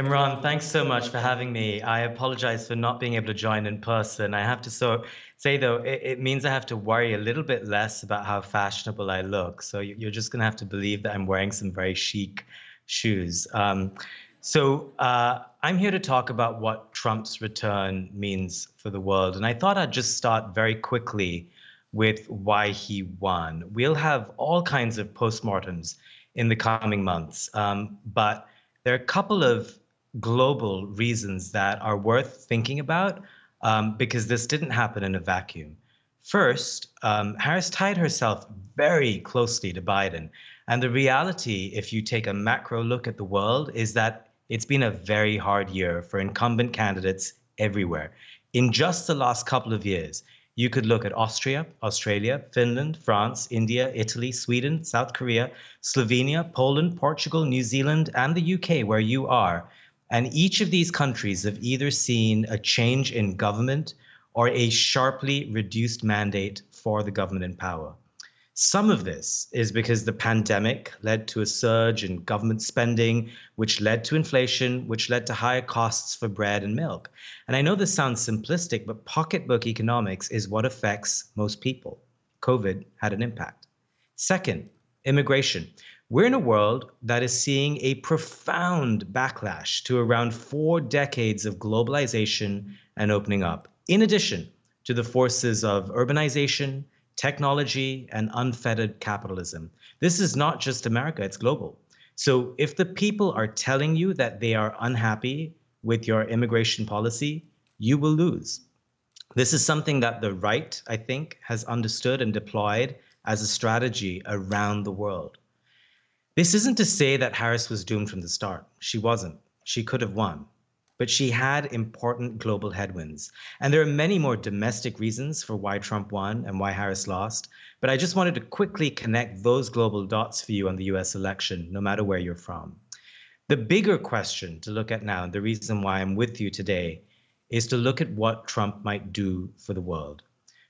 Imran, thanks so much for having me. I apologize for not being able to join in person. I have to say though, it means I have to worry a little bit less about how fashionable I look. So you're just going to have to believe that I'm wearing some very chic shoes. I'm here to talk about what Trump's return means for the world. And I thought I'd just start very quickly with why he won. We'll have all kinds of postmortems in the coming months, but there are a couple of global reasons that are worth thinking about because this didn't happen in a vacuum. First, Harris tied herself very closely to Biden. And the reality, if you take a macro look at the world, is that it's been a very hard year for incumbent candidates everywhere. In just the last couple of years, you could look at Austria, Australia, Finland, France, India, Italy, Sweden, South Korea, Slovenia, Poland, Portugal, New Zealand, and the UK, where you are. And each of these countries have either seen a change in government or a sharply reduced mandate for the government in power. Some of this is because the pandemic led to a surge in government spending, which led to inflation, which led to higher costs for bread and milk. And I know this sounds simplistic, but pocketbook economics is what affects most people. COVID had an impact. Second, immigration. We're in a world that is seeing a profound backlash to around 4 decades of globalization and opening up, in addition to the forces of urbanization, technology, and unfettered capitalism. This is not just America, it's global. So if the people are telling you that they are unhappy with your immigration policy, you will lose. This is something that the right, I think, has understood and deployed as a strategy around the world. This isn't to say that Harris was doomed from the start. She wasn't. She could have won. But she had important global headwinds. And there are many more domestic reasons for why Trump won and why Harris lost. But I just wanted to quickly connect those global dots for you on the US election, no matter where you're from. The bigger question to look at now, and the reason why I'm with you today, is to look at what Trump might do for the world.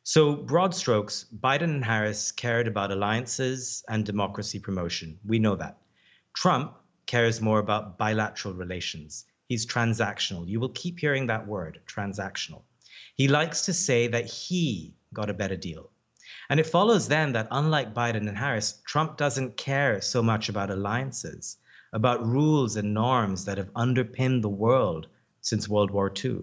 So, broad strokes, Biden and Harris cared about alliances and democracy promotion. We know that. Trump cares more about bilateral relations. He's transactional. You will keep hearing that word, transactional. He likes to say that he got a better deal. And it follows then that unlike Biden and Harris, Trump doesn't care so much about alliances, about rules and norms that have underpinned the world since World War II.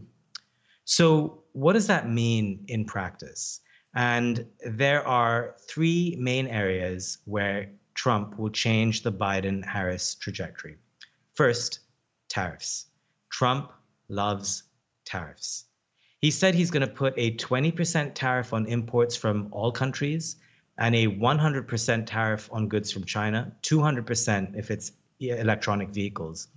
So, what does that mean in practice? And there are three main areas where Trump will change the Biden Harris trajectory. First, tariffs. Trump loves tariffs. He said he's going to put a 20% tariff on imports from all countries and a 100% tariff on goods from China, 200% if it's electronic vehicles.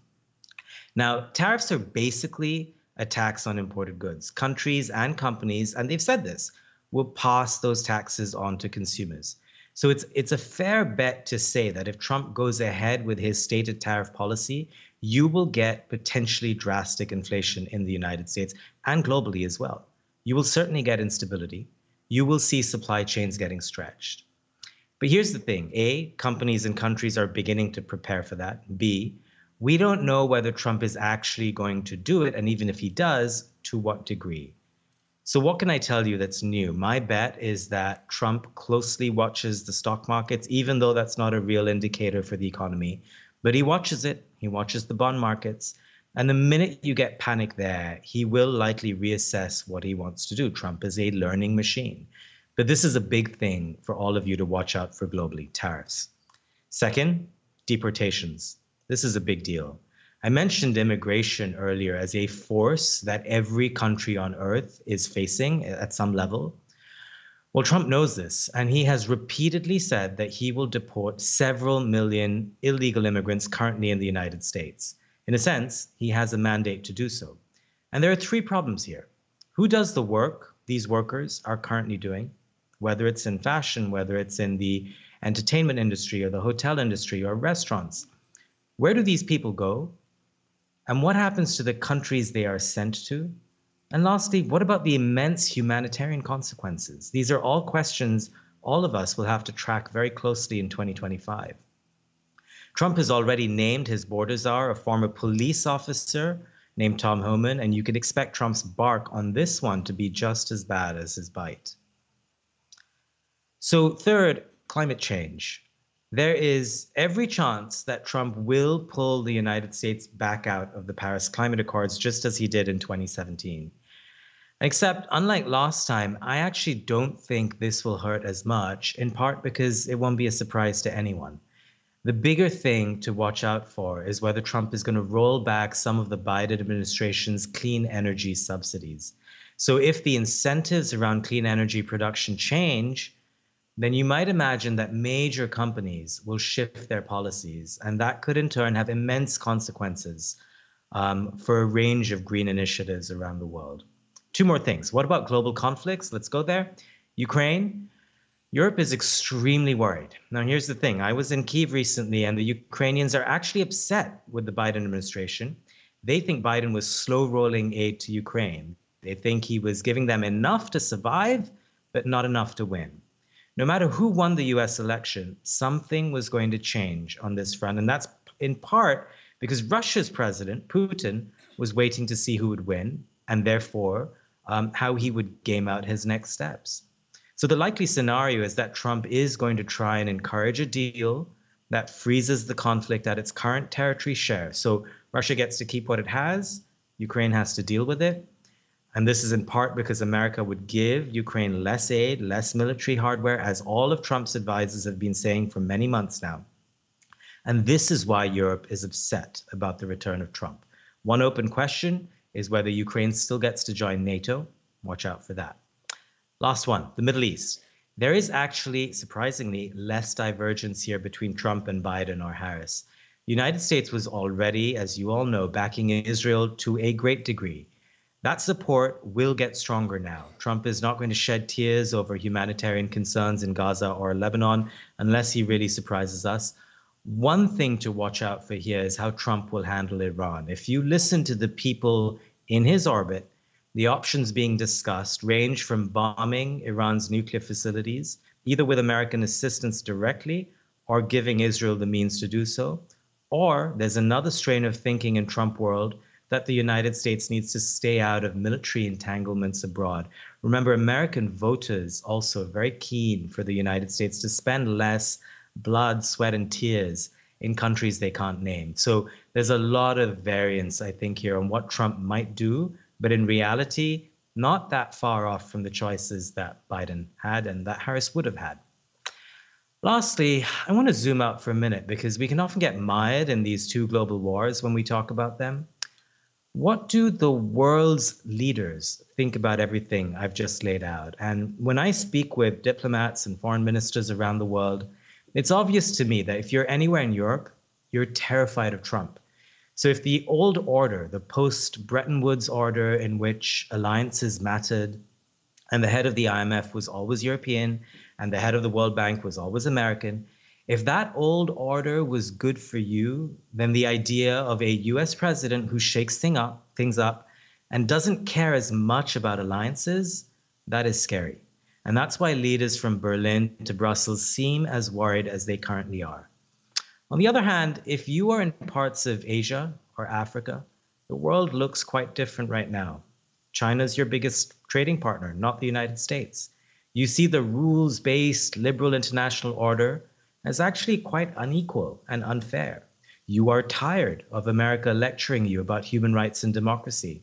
Now, tariffs are basically a tax on imported goods. Countries and companies, and they've said this, will pass those taxes on to consumers. So it's a fair bet to say that if Trump goes ahead with his stated tariff policy, you will get potentially drastic inflation in the United States and globally as well. You will certainly get instability. You will see supply chains getting stretched. But here's the thing. A, companies and countries are beginning to prepare for that. B, we don't know whether Trump is actually going to do it, and even if he does, to what degree. So what can I tell you that's new? My bet is that Trump closely watches the stock markets, even though that's not a real indicator for the economy. But he watches it. He watches the bond markets. And the minute you get panic there, he will likely reassess what he wants to do. Trump is a learning machine. But this is a big thing for all of you to watch out for globally, tariffs. Second, deportations. This is a big deal. I mentioned immigration earlier as a force that every country on earth is facing at some level. Well, Trump knows this, and he has repeatedly said that he will deport several million illegal immigrants currently in the United States. In a sense, he has a mandate to do so. And there are three problems here. Who does the work these workers are currently doing, whether it's in fashion, whether it's in the entertainment industry or the hotel industry or restaurants? Where do these people go? And what happens to the countries they are sent to? And lastly, what about the immense humanitarian consequences? These are all questions all of us will have to track very closely in 2025. Trump has already named his border czar, a former police officer named Tom Homan, and you could expect Trump's bark on this one to be just as bad as his bite. So, third, climate change. There is every chance that Trump will pull the United States back out of the Paris Climate Accords, just as he did in 2017. Except, unlike last time, I actually don't think this will hurt as much, in part because it won't be a surprise to anyone. The bigger thing to watch out for is whether Trump is going to roll back some of the Biden administration's clean energy subsidies. So, if the incentives around clean energy production change, then you might imagine that major companies will shift their policies, and that could in turn have immense consequences for a range of green initiatives around the world. Two more things. What about global conflicts? Let's go there. Ukraine. Europe is extremely worried. Now, here's the thing. I was in Kyiv recently, and the Ukrainians are actually upset with the Biden administration. They think Biden was slow rolling aid to Ukraine. They think he was giving them enough to survive, but not enough to win. No matter who won the US election, something was going to change on this front. And that's in part because Russia's president, Putin, was waiting to see who would win and therefore how he would game out his next steps. So the likely scenario is that Trump is going to try and encourage a deal that freezes the conflict at its current territory share. So Russia gets to keep what it has, Ukraine has to deal with it. And this is in part because America would give Ukraine less aid, less military hardware, as all of Trump's advisors have been saying for many months now. And this is why Europe is upset about the return of Trump. One open question is whether Ukraine still gets to join NATO. Watch out for that. Last one, the Middle East. There is actually, surprisingly, less divergence here between Trump and Biden or Harris. The United States was already, as you all know, backing Israel to a great degree. That support will get stronger now. Trump is not going to shed tears over humanitarian concerns in Gaza or Lebanon unless he really surprises us. One thing to watch out for here is how Trump will handle Iran. If you listen to the people in his orbit, the options being discussed range from bombing Iran's nuclear facilities, either with American assistance directly or giving Israel the means to do so, or there's another strain of thinking in Trump world that the United States needs to stay out of military entanglements abroad. Remember, American voters also are very keen for the United States to spend less blood, sweat, and tears in countries they can't name. So there's a lot of variance, I think, here on what Trump might do, but in reality, not that far off from the choices that Biden had and that Harris would have had. Lastly, I want to zoom out for a minute because we can often get mired in these two global wars when we talk about them. What do the world's leaders think about everything I've just laid out? And when I speak with diplomats and foreign ministers around the world, it's obvious to me that if you're anywhere in Europe, you're terrified of Trump. So if the old order, the post-Bretton Woods order in which alliances mattered, and the head of the IMF was always European, and the head of the World Bank was always American, if that old order was good for you, then the idea of a US president who shakes things up and doesn't care as much about alliances, that is scary. And that's why leaders from Berlin to Brussels seem as worried as they currently are. On the other hand, if you are in parts of Asia or Africa, the world looks quite different right now. China's your biggest trading partner, not the United States. You see the rules-based liberal international order as actually quite unequal and unfair. You are tired of America lecturing you about human rights and democracy.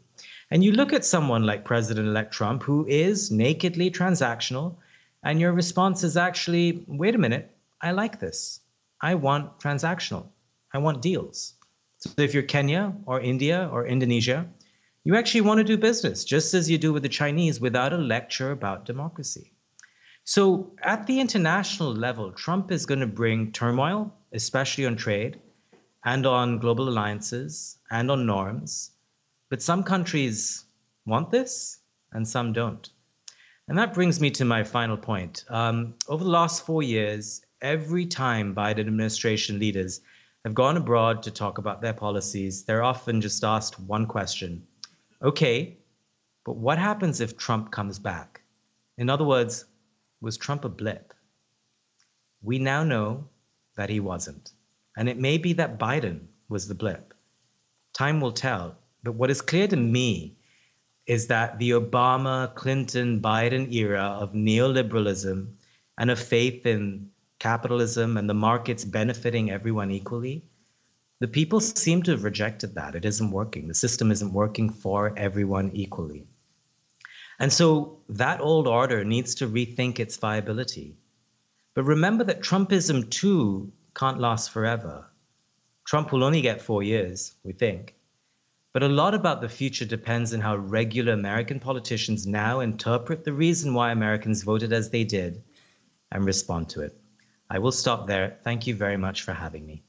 And you look at someone like President-elect Trump, who is nakedly transactional, and your response is actually, wait a minute, I like this. I want transactional. I want deals. So if you're Kenya or India or Indonesia, you actually want to do business, just as you do with the Chinese, without a lecture about democracy. So at the international level, Trump is going to bring turmoil, especially on trade and on global alliances and on norms. But some countries want this and some don't. And that brings me to my final point. Over the last 4 years, every time Biden administration leaders have gone abroad to talk about their policies, they're often just asked one question. Okay, but what happens if Trump comes back? In other words, was Trump a blip? We now know that he wasn't. And it may be that Biden was the blip. Time will tell. But what is clear to me is that the Obama, Clinton, Biden era of neoliberalism and of faith in capitalism and the markets benefiting everyone equally, the people seem to have rejected that. It isn't working. The system isn't working for everyone equally. And so that old order needs to rethink its viability. But remember that Trumpism too can't last forever. Trump will only get 4 years, we think. But a lot about the future depends on how regular American politicians now interpret the reason why Americans voted as they did and respond to it. I will stop there. Thank you very much for having me.